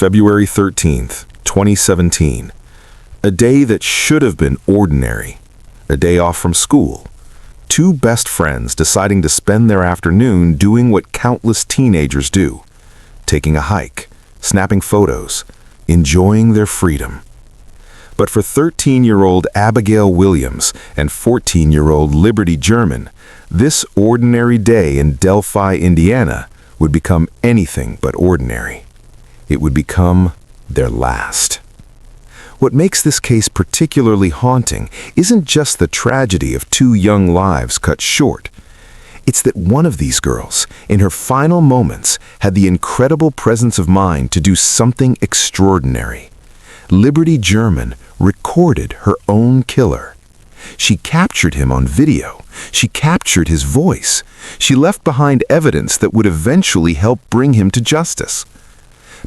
February 13th, 2017. A day that should have been ordinary. A day off from school. Two best friends deciding to spend their afternoon doing what countless teenagers do. Taking a hike, snapping photos, enjoying their freedom. But for 13-year-old Abigail Williams and 14-year-old Liberty German, this ordinary day in Delphi, Indiana, would become anything but ordinary. It would become their last. What makes this case particularly haunting isn't just the tragedy of two young lives cut short. It's that one of these girls, in her final moments, had the incredible presence of mind to do something extraordinary. Liberty German recorded her own killer. She captured him on video. She captured his voice. She left behind evidence that would eventually help bring him to justice.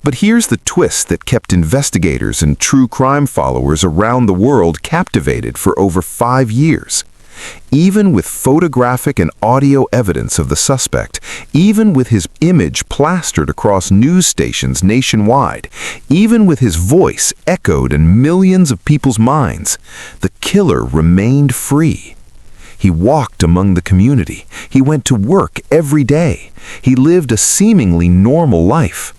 But here's the twist that kept investigators and true crime followers around the world captivated for over 5 years. Even with photographic and audio evidence of the suspect, even with his image plastered across news stations nationwide, even with his voice echoed in millions of people's minds, the killer remained free. He walked among the community. He went to work every day. He lived a seemingly normal life.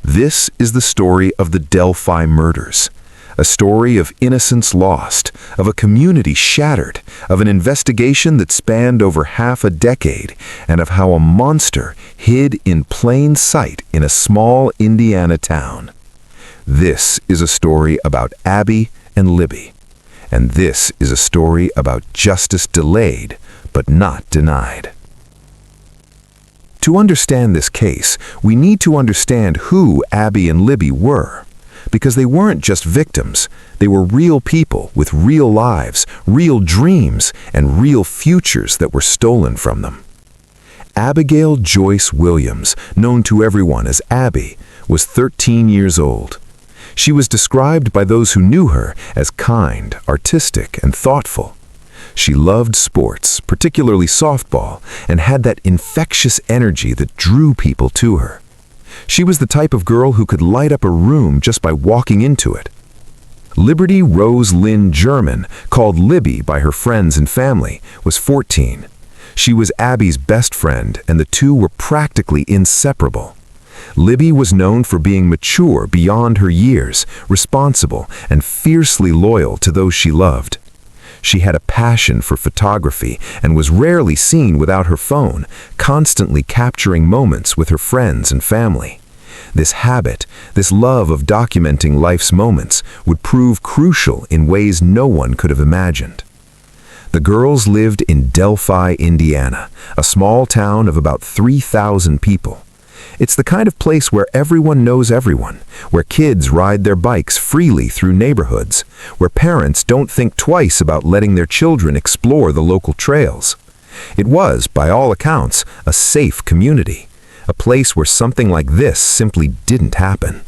This is the story of the Delphi murders, a story of innocence lost, of a community shattered, of an investigation that spanned over half a decade, and of how a monster hid in plain sight in a small Indiana town. This is a story about Abby and Libby, and this is a story about justice delayed but not denied. To understand this case, we need to understand who Abby and Libby were, because they weren't just victims. They were real people with real lives, real dreams, and real futures that were stolen from them. Abigail Joyce Williams, known to everyone as Abby, was 13 years old. She was described by those who knew her as kind, artistic, and thoughtful. She loved sports, particularly softball, and had that infectious energy that drew people to her. She was the type of girl who could light up a room just by walking into it. Liberty Rose Lynn German, called Libby by her friends and family, was 14. She was Abby's best friend, and the two were practically inseparable. Libby was known for being mature beyond her years, responsible, and fiercely loyal to those she loved. She had a passion for photography and was rarely seen without her phone, constantly capturing moments with her friends and family. This habit, this love of documenting life's moments, would prove crucial in ways no one could have imagined. The girls lived in Delphi, Indiana, a small town of about 3,000 people. It's the kind of place where everyone knows everyone, where kids ride their bikes freely through neighborhoods, where parents don't think twice about letting their children explore the local trails. It was, by all accounts, a safe community, a place where something like this simply didn't happen.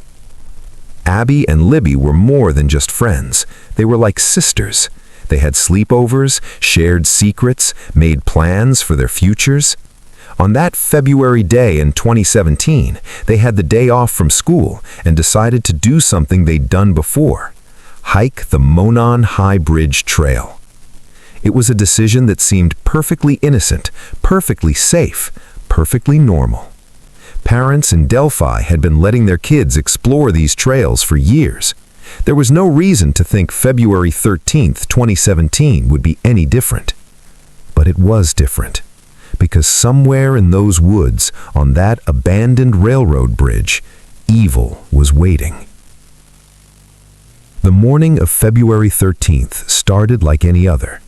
Abby and Libby were more than just friends. They were like sisters. They had sleepovers, shared secrets, made plans for their futures. On that February day in 2017, they had the day off from school and decided to do something they'd done before: hike the Monon High Bridge Trail. It was a decision that seemed perfectly innocent, perfectly safe, perfectly normal. Parents in Delphi had been letting their kids explore these trails for years. There was no reason to think February 13th, 2017 would be any different. But it was different. Because somewhere in those woods, on that abandoned railroad bridge, evil was waiting. The morning of February 13th started like any other.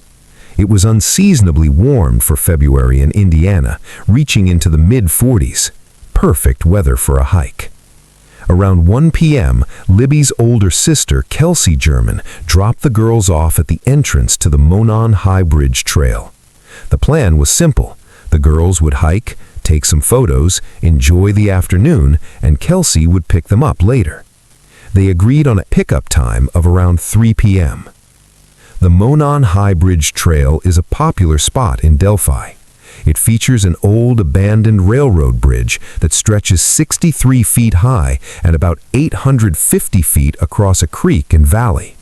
It was unseasonably warm for February in Indiana, reaching into the mid-40s. Perfect weather for a hike. Around 1 p.m., Libby's older sister, Kelsey German, dropped the girls off at the entrance to the Monon High Bridge Trail. The plan was simple. The girls would hike, take some photos, enjoy the afternoon, and Kelsey would pick them up later. They agreed on a pickup time of around 3 p.m. The Monon High Bridge Trail is a popular spot in Delphi. It features an old abandoned railroad bridge that stretches 63 feet high and about 850 feet across a creek and valley.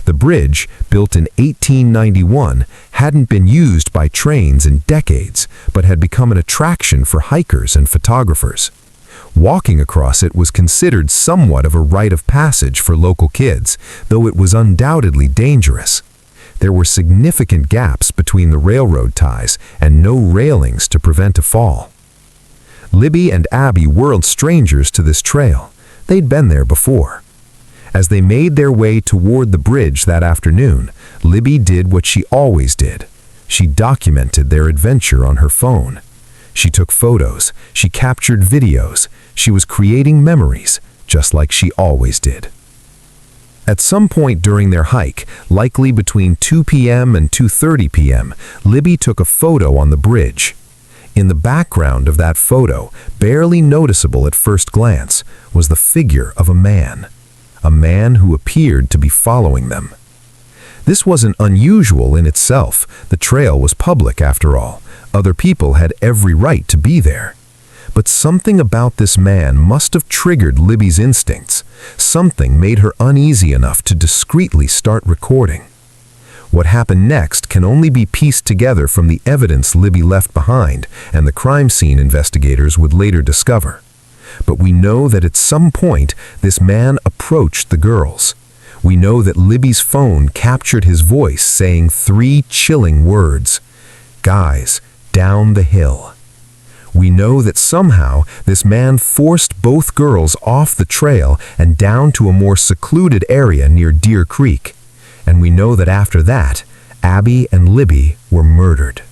The bridge, built in 1891, hadn't been used by trains in decades, but had become an attraction for hikers and photographers. Walking across it was considered somewhat of a rite of passage for local kids, though it was undoubtedly dangerous. There were significant gaps between the railroad ties and no railings to prevent a fall. Libby and Abby weren't strangers to this trail. They'd been there before. As they made their way toward the bridge that afternoon, Libby did what she always did. She documented their adventure on her phone. She took photos, she captured videos, she was creating memories, just like she always did. At some point during their hike, likely between 2 p.m. and 2:30 p.m., Libby took a photo on the bridge. In the background of that photo, barely noticeable at first glance, was the figure of a man who appeared to be following them. This wasn't unusual in itself. The trail was public after all. Other people had every right to be there. But something about this man must have triggered Libby's instincts. Something made her uneasy enough to discreetly start recording. What happened next can only be pieced together from the evidence Libby left behind and the crime scene investigators would later discover. But we know that at some point this man approached the girls. We know that Libby's phone captured his voice saying 3 chilling words: "Guys, down the hill." We know that somehow this man forced both girls off the trail and down to a more secluded area near Deer Creek. And we know that after that, Abby and Libby were murdered.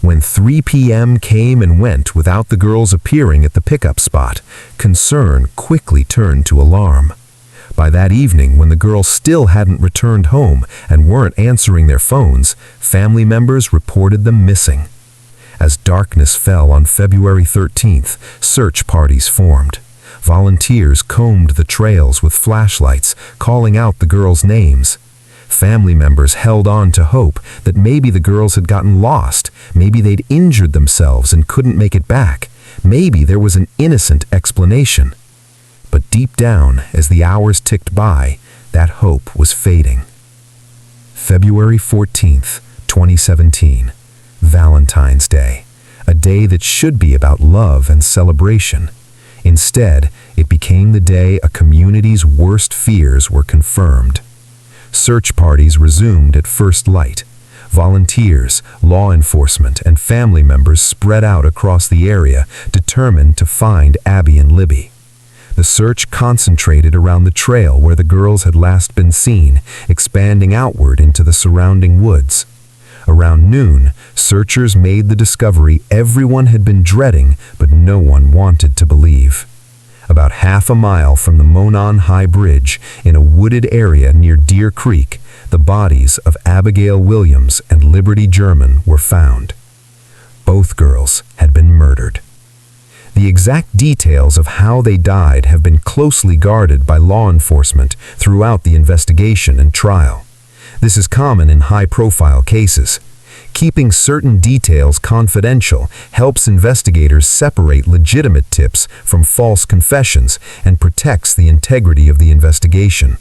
When 3 p.m. came and went without the girls appearing at the pickup spot, concern quickly turned to alarm. By that evening, when the girls still hadn't returned home and weren't answering their phones, family members reported them missing. As darkness fell on February 13th, search parties formed. Volunteers combed the trails with flashlights, calling out the girls' names. Family members held on to hope that maybe the girls had gotten lost, maybe they'd injured themselves and couldn't make it back, maybe there was an innocent explanation. But deep down, as the hours ticked by, that hope was fading. February 14th, 2017, Valentine's Day, a day that should be about love and celebration. Instead, it became the day a community's worst fears were confirmed. Search parties resumed at first light. Volunteers, law enforcement, and family members spread out across the area, determined to find Abby and Libby. The search concentrated around the trail where the girls had last been seen, expanding outward into the surrounding woods. Around noon, searchers made the discovery everyone had been dreading, but no one wanted to believe. About half a mile from the Monon High Bridge, in a wooded area near Deer Creek, the bodies of Abigail Williams and Liberty German were found. Both girls had been murdered. The exact details of how they died have been closely guarded by law enforcement throughout the investigation and trial. This is common in high-profile cases. Keeping certain details confidential helps investigators separate legitimate tips from false confessions and protects the integrity of the investigation.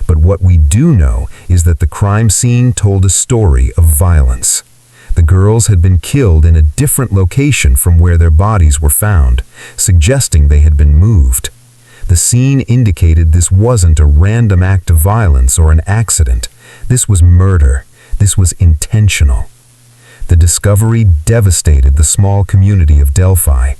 But what we do know is that the crime scene told a story of violence. The girls had been killed in a different location from where their bodies were found, suggesting they had been moved. The scene indicated this wasn't a random act of violence or an accident. This was murder. This was intentional. The discovery devastated the small community of Delphi.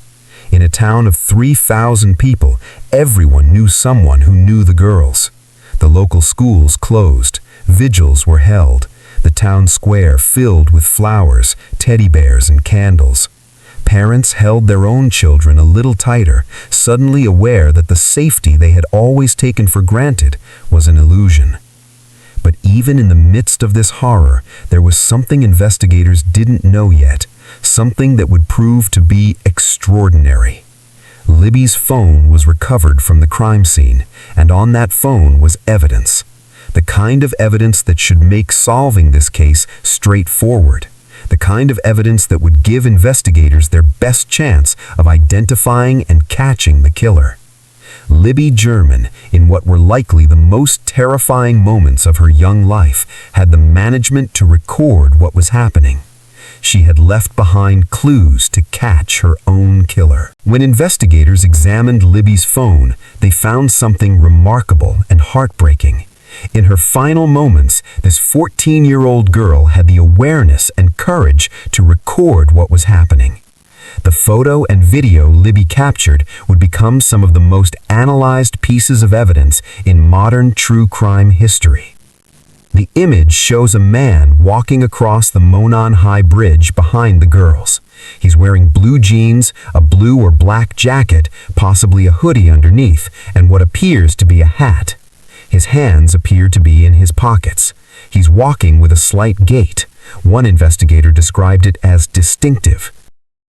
In a town of 3,000 people, everyone knew someone who knew the girls. The local schools closed. Vigils were held. The town square filled with flowers, teddy bears, and candles. Parents held their own children a little tighter, suddenly aware that the safety they had always taken for granted was an illusion. But even in the midst of this horror, there was something investigators didn't know yet, something that would prove to be extraordinary. Libby's phone was recovered from the crime scene, and on that phone was evidence. The kind of evidence that should make solving this case straightforward. the kind of evidence that would give investigators their best chance of identifying and catching the killer. Libby German, in what were likely the most terrifying moments of her young life, had the management to record what was happening. She had left behind clues to catch her own killer. When investigators examined Libby's phone, they found something remarkable and heartbreaking. In her final moments, this 14-year-old girl had the awareness and courage to record what was happening. The photo and video Libby captured would become some of the most analyzed pieces of evidence in modern true crime history. The image shows a man walking across the Monon High Bridge behind the girls. He's wearing blue jeans, a blue or black jacket, possibly a hoodie underneath, and what appears to be a hat. His hands appear to be in his pockets. He's walking with a slight gait. One investigator described it as distinctive.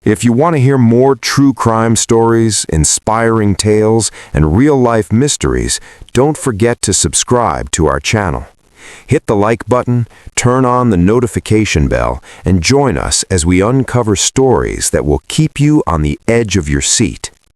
If you want to hear more true crime stories, inspiring tales, and real-life mysteries, don't forget to subscribe to our channel. Hit the like button, turn on the notification bell, and join us as we uncover stories that will keep you on the edge of your seat.